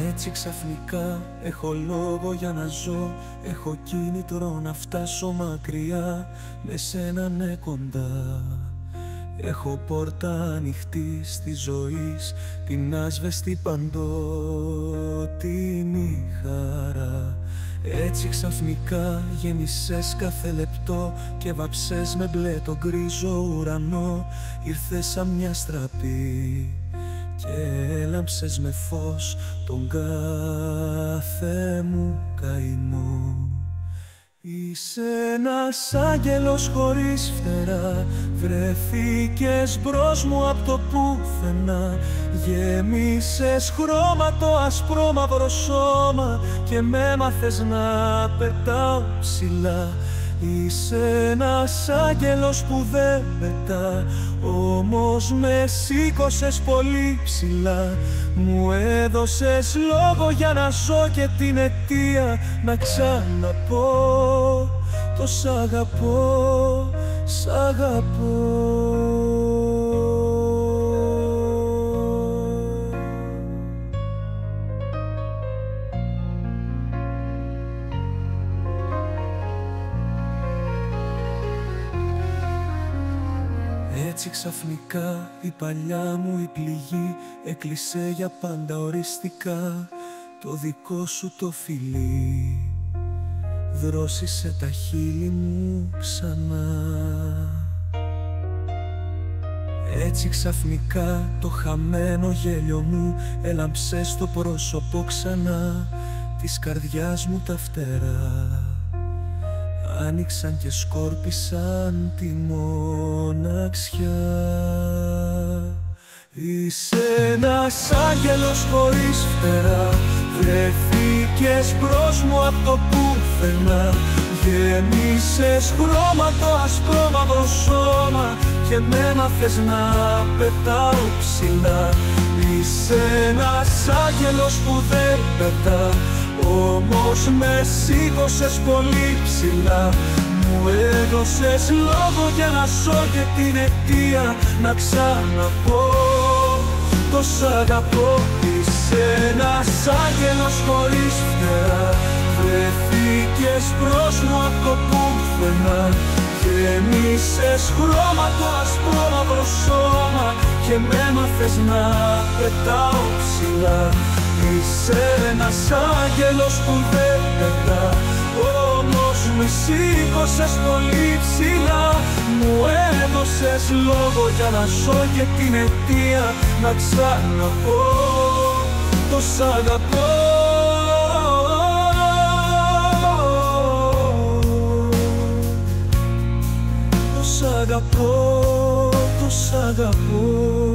Έτσι ξαφνικά έχω λόγο για να ζω. Έχω κίνητρο να φτάσω μακριά, με σένα ναι κοντά. Έχω πόρτα ανοιχτή στη ζωή, την άσβεστη παντότινη χαρά. Έτσι ξαφνικά γέμισες κάθε λεπτό και βάψες με μπλε τον γκρίζο ουρανό. Ήρθες σαν μια στραπή και έλαμψες με φως τον κάθε μου καημό. Είσαι ένας άγγελος χωρίς φτερά, βρεθήκες μπρος μου απ' το πουθενά. Γέμισες χρώμα το ασπρόμαυρο σώμα και με έμαθες να πετάω ψηλά. Είσαι ένας άγγελος που δεν πετά, όμως με σήκωσες πολύ ψηλά. Μου έδωσες λόγο για να ζω και την αιτία να ξαναπώ το σ' αγαπώ, σ' αγαπώ. Έτσι ξαφνικά η παλιά μου η πληγή έκλεισε για πάντα οριστικά. Το δικό σου το φιλί δρόσισε τα χείλη μου ξανά. Έτσι ξαφνικά το χαμένο γέλιο μου έλαμψε στο πρόσωπο ξανά. Της καρδιάς μου τα φτερά άνοιξαν και σκόρπισαν τη μοναξιά. Είσαι ένας άγγελος χωρίς φτερά, βρεθήκες μπρος μου απ' το πουθενά. Γέμισες χρώμα το ασπρόμαυρο σώμα και με έμαθες να πετάω ψηλά. Είσαι ένας άγγελος που δεν πετά, όμως με σήκωσες πολύ ψηλά. Μου έδωσες λόγο για να ζω και την αιτία να ξαναπώ το σ' αγαπώ. Είσαι ένας άγγελος χωρίς φτερά, βρεθήκες μπρος μου απ' το πουθενά. Γέμισες χρώμα το ασπρόμαυρο σώμα και με έμαθες να πετάω ψηλά. Είσαι ένας άγγελος που δεν πετά, όμως με σήκωσες πολύ ψηλά. Μου έδωσες λόγο για να ζω και την αιτία να ξαναπώ το σ' αγαπώ. Το σ' αγαπώ, το σ' αγαπώ.